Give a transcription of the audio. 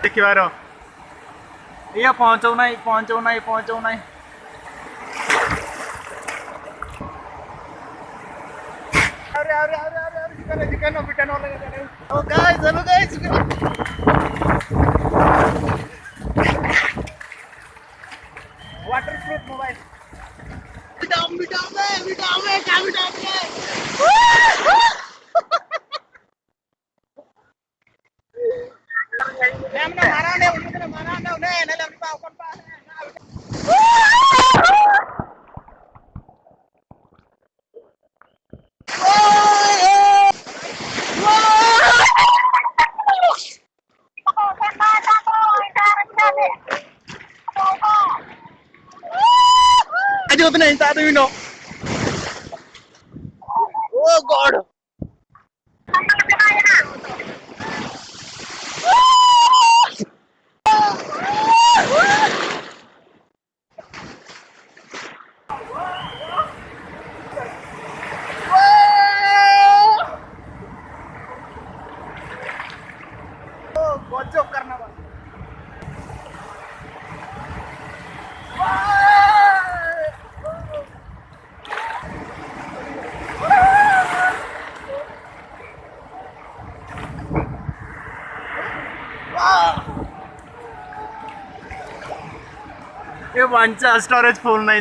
ଦେଖିବାର ଇଏ ପହଞ୍ଚଉ ନାହିଁ वाटरप्रूफ मोबाइल नहीं चाहते you know oh god गजब करना बस ये 1 स्टोरेज फुल नहीं